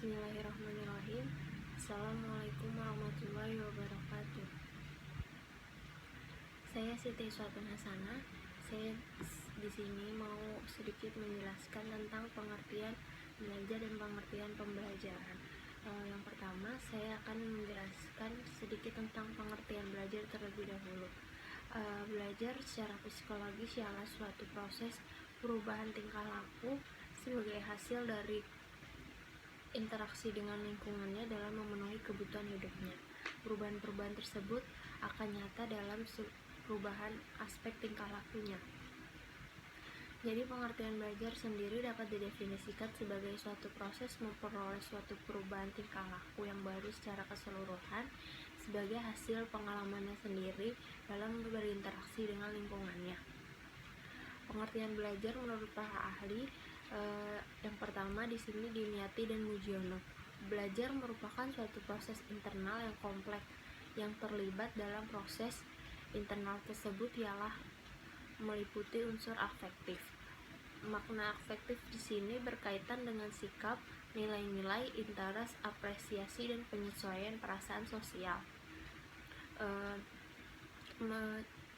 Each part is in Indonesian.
Bismillahirrahmanirrahim. Assalamualaikum warahmatullahi wabarakatuh. Saya Siti Iswatun Hasanah. Saya di sini mau sedikit menjelaskan tentang pengertian belajar dan pengertian pembelajaran. Yang pertama, saya akan menjelaskan sedikit tentang pengertian belajar terlebih dahulu. Belajar secara psikologis ialah suatu proses perubahan tingkah laku sebagai hasil dari interaksi dengan lingkungannya dalam memenuhi kebutuhan hidupnya. Perubahan-perubahan tersebut akan nyata dalam perubahan aspek tingkah lakunya. Jadi pengertian belajar sendiri dapat didefinisikan sebagai suatu proses memperoleh suatu perubahan tingkah laku yang baru secara keseluruhan sebagai hasil pengalamannya sendiri dalam berinteraksi dengan lingkungannya. Pengertian belajar menurut para ahli, yang pertama di sini Dimyati dan Mujiono. Belajar merupakan suatu proses internal yang kompleks yang terlibat dalam proses internal tersebut ialah meliputi unsur afektif. Makna afektif di sini berkaitan dengan sikap, nilai-nilai, interest, apresiasi dan penyesuaian perasaan sosial.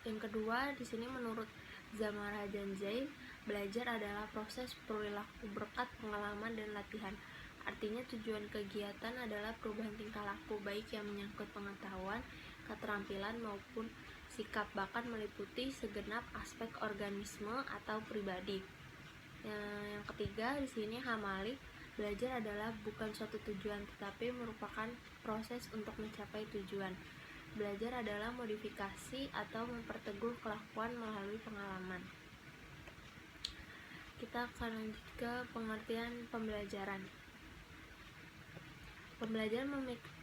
Yang kedua di sini menurut Zamara Janzai, belajar adalah proses perilaku berkat pengalaman dan latihan. Artinya tujuan kegiatan adalah perubahan tingkah laku baik yang menyangkut pengetahuan, keterampilan maupun sikap, bahkan meliputi segenap aspek organisme atau pribadi. Yang ketiga di sini Hamali, belajar adalah bukan suatu tujuan tetapi merupakan proses untuk mencapai tujuan. Belajar adalah modifikasi atau memperteguh kelakuan melalui pengalaman. Kita akan lanjut ke pengertian pembelajaran. Pembelajaran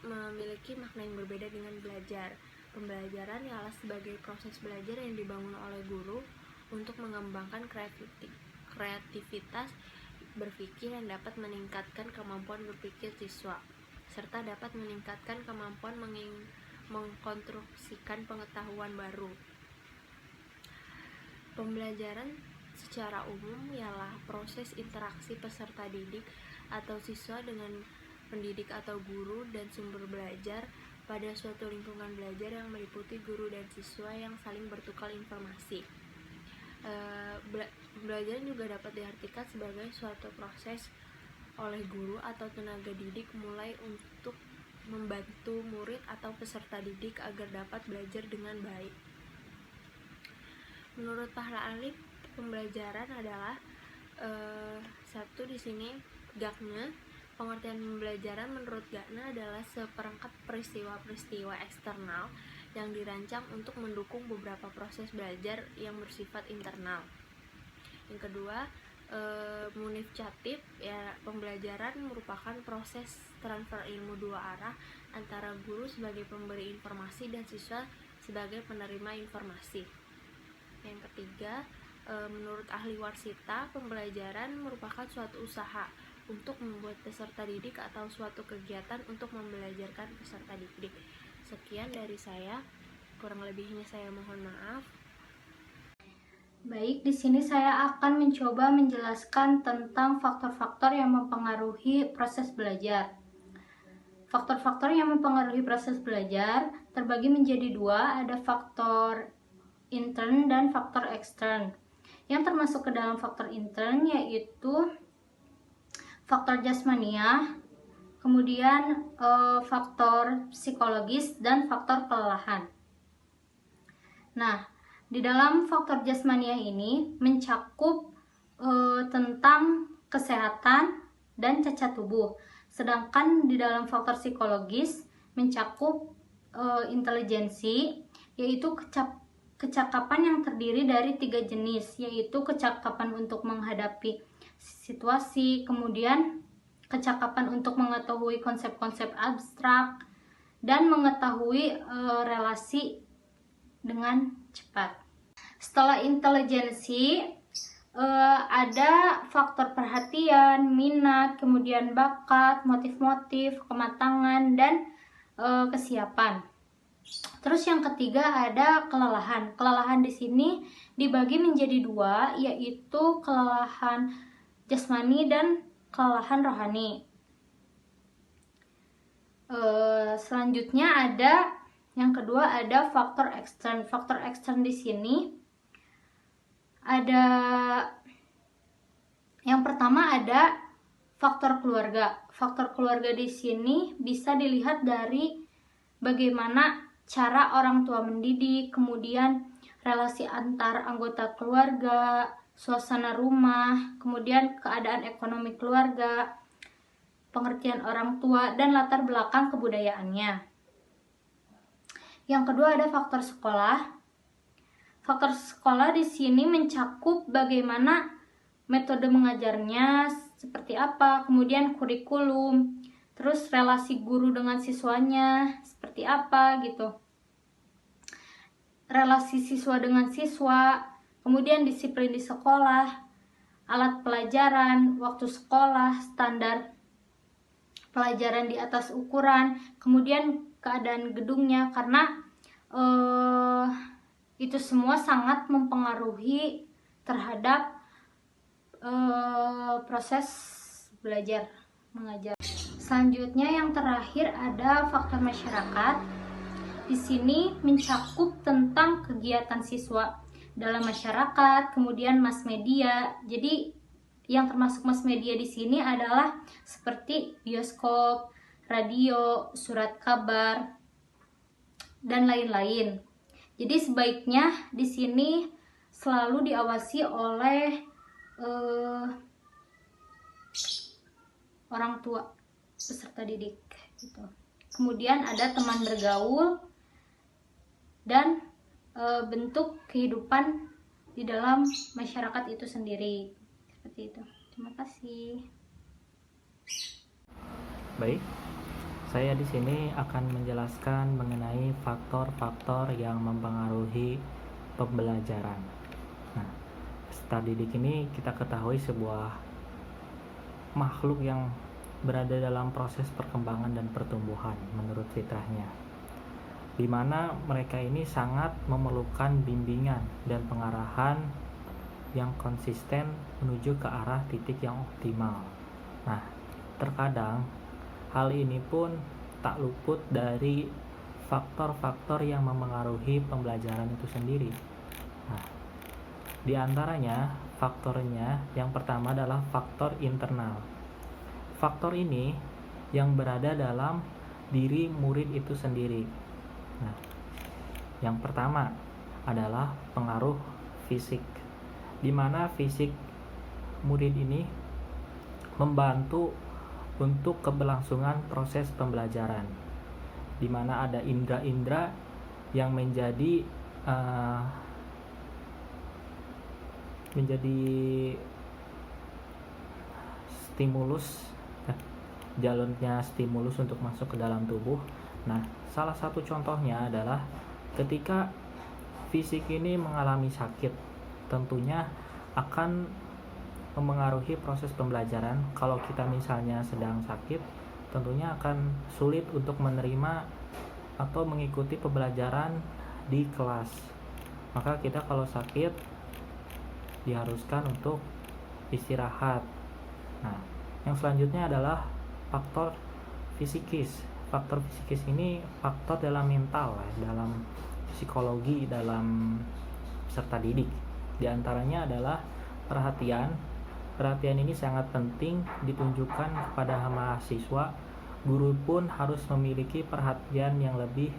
memiliki makna yang berbeda dengan belajar. Pembelajaran ialah sebagai proses belajar yang dibangun oleh guru untuk mengembangkan kreativitas berpikir yang dapat meningkatkan kemampuan berpikir siswa, serta dapat meningkatkan kemampuan mengkonstruksikan pengetahuan baru. Pembelajaran secara umum ialah proses interaksi peserta didik atau siswa dengan pendidik atau guru dan sumber belajar pada suatu lingkungan belajar yang meliputi guru dan siswa yang saling bertukar informasi. Belajar juga dapat diartikan sebagai suatu proses oleh guru atau tenaga didik mulai untuk membantu murid atau peserta didik agar dapat belajar dengan baik. Menurut para ahli, pembelajaran adalah satu di sini Gagna. Pengertian pembelajaran menurut Gagna adalah seperangkat peristiwa-peristiwa eksternal yang dirancang untuk mendukung beberapa proses belajar yang bersifat internal. Yang kedua, Munif Chatib, ya, pembelajaran merupakan proses transfer ilmu dua arah antara guru sebagai pemberi informasi dan siswa sebagai penerima informasi. Yang ketiga, menurut ahli Warsita, pembelajaran merupakan suatu usaha untuk membuat peserta didik atau suatu kegiatan untuk membelajarkan peserta didik. Sekian dari saya, kurang lebihnya saya mohon maaf. Baik, di sini saya akan mencoba menjelaskan tentang faktor-faktor yang mempengaruhi proses belajar. Faktor-faktor yang mempengaruhi proses belajar terbagi menjadi dua, ada faktor intern dan faktor ekstern. Yang termasuk ke dalam faktor intern yaitu faktor jasmania, kemudian faktor psikologis dan faktor kelelahan. Nah, di dalam faktor jasmania ini mencakup tentang kesehatan dan cacat tubuh. Sedangkan di dalam faktor psikologis mencakup intelijensi, yaitu kecakapan yang terdiri dari 3 jenis, yaitu kecakapan untuk menghadapi situasi, kemudian kecakapan untuk mengetahui konsep-konsep abstrak, dan mengetahui relasi dengan cepat. Setelah intelijensi, ada faktor perhatian, minat, kemudian bakat, motif-motif, kematangan, dan kesiapan. Terus yang ketiga ada kelelahan. Kelelahan di sini dibagi menjadi dua, yaitu kelelahan jasmani dan kelelahan rohani. Selanjutnya yang kedua ada faktor ekstern. Faktor ekstern di sini ada, yang pertama ada faktor keluarga. Faktor keluarga di sini bisa dilihat dari bagaimana cara orang tua mendidik, kemudian relasi antar anggota keluarga, suasana rumah, kemudian keadaan ekonomi keluarga, pengertian orang tua, dan latar belakang kebudayaannya. Yang kedua ada faktor sekolah. Faktor sekolah di sini mencakup bagaimana metode mengajarnya, seperti apa, kemudian kurikulum, terus relasi guru dengan siswanya seperti apa gitu. Relasi siswa dengan siswa, kemudian disiplin di sekolah, alat pelajaran, waktu sekolah, standar pelajaran di atas ukuran, kemudian keadaan gedungnya, karena itu semua sangat mempengaruhi terhadap proses belajar mengajar. Selanjutnya yang terakhir ada faktor masyarakat. Di sini mencakup tentang kegiatan siswa dalam masyarakat, kemudian mass media. Jadi yang termasuk mass media di sini adalah seperti bioskop, radio, surat kabar, dan lain-lain. Jadi sebaiknya di sini selalu diawasi oleh orang tua peserta didik gitu. Kemudian ada teman bergaul dan bentuk kehidupan di dalam masyarakat itu sendiri. Seperti itu. Terima kasih. Baik, saya di sini akan menjelaskan mengenai faktor-faktor yang mempengaruhi pembelajaran. Nah, peserta didik ini kita ketahui sebuah makhluk yang berada dalam proses perkembangan dan pertumbuhan menurut fitrahnya, di mana mereka ini sangat memerlukan bimbingan dan pengarahan yang konsisten menuju ke arah titik yang optimal. Nah, terkadang hal ini pun tak luput dari faktor-faktor yang memengaruhi pembelajaran itu sendiri. Nah, di antaranya faktornya yang pertama adalah faktor internal. Faktor ini yang berada dalam diri murid itu sendiri. Nah, yang pertama adalah pengaruh fisik, di mana fisik murid ini membantu untuk keberlangsungan proses pembelajaran, di mana ada indera-indera yang menjadi stimulus, jalurnya stimulus untuk masuk ke dalam tubuh. Nah, salah satu contohnya adalah ketika fisik ini mengalami sakit, tentunya akan memengaruhi proses pembelajaran. Kalau kita misalnya sedang sakit, tentunya akan sulit untuk menerima atau mengikuti pembelajaran di kelas. Maka kita kalau sakit diharuskan untuk istirahat. Nah, yang selanjutnya adalah faktor fisikis. Faktor fisikis ini faktor dalam mental, dalam psikologi, dalam peserta didik. Di antaranya adalah perhatian. Perhatian ini sangat penting ditunjukkan kepada mahasiswa. Guru pun harus memiliki perhatian yang lebih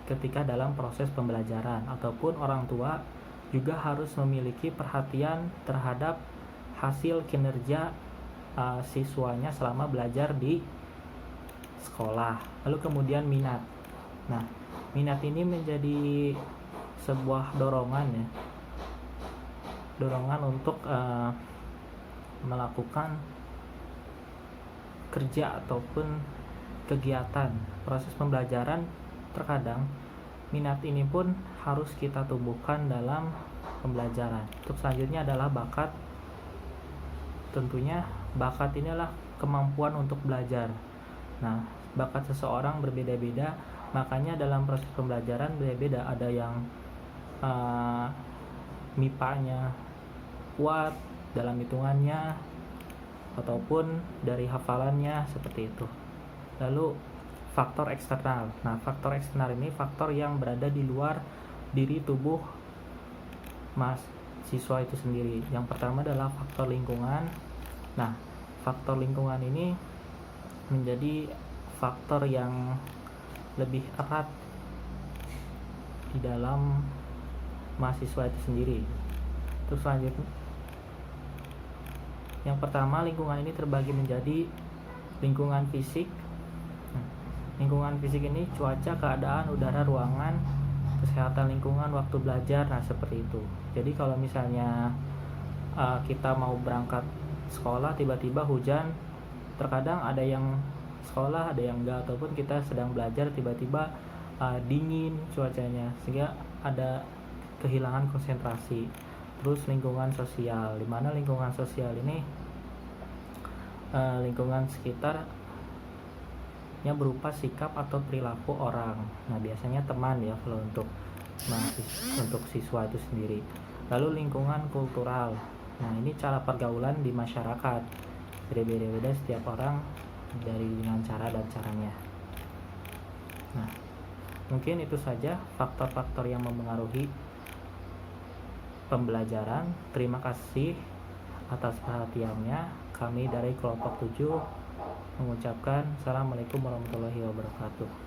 ketika dalam proses pembelajaran, ataupun orang tua juga harus memiliki perhatian terhadap hasil kinerja siswanya selama belajar di sekolah. Lalu kemudian minat. Nah, minat ini menjadi sebuah dorongan untuk melakukan kerja ataupun kegiatan proses pembelajaran. Terkadang minat ini pun harus kita tumbuhkan dalam pembelajaran. Untuk selanjutnya adalah bakat. Tentunya bakat inilah kemampuan untuk belajar. Nah, bakat seseorang berbeda-beda, makanya dalam proses pembelajaran beda-beda. Ada yang MIPA-nya kuat dalam hitungannya ataupun dari hafalannya, seperti itu. Lalu faktor eksternal. Nah, faktor eksternal ini faktor yang berada di luar diri tubuh mahasiswa itu sendiri. Yang pertama adalah faktor lingkungan. Nah, faktor lingkungan ini menjadi faktor yang lebih erat di dalam mahasiswa itu sendiri. Terus selanjutnya, yang pertama, lingkungan ini terbagi menjadi lingkungan fisik. Lingkungan fisik ini cuaca, keadaan, udara, ruangan, kesehatan lingkungan, waktu belajar, nah seperti itu. Jadi kalau misalnya kita mau berangkat sekolah tiba-tiba hujan, terkadang ada yang sekolah ada yang enggak, ataupun kita sedang belajar tiba-tiba dingin cuacanya sehingga ada kehilangan konsentrasi. Terus lingkungan sosial, dimana lingkungan sosial ini lingkungan sekitar yang berupa sikap atau perilaku orang. Nah, biasanya teman ya kalau untuk siswa itu sendiri. Lalu lingkungan kultural. Nah, ini cara pergaulan di masyarakat. Beda-beda setiap orang dengan cara dan caranya. Nah, mungkin itu saja faktor-faktor yang mempengaruhi pembelajaran. Terima kasih atas perhatiannya. Kami dari kelompok 7 mengucapkan Assalamualaikum warahmatullahi wabarakatuh.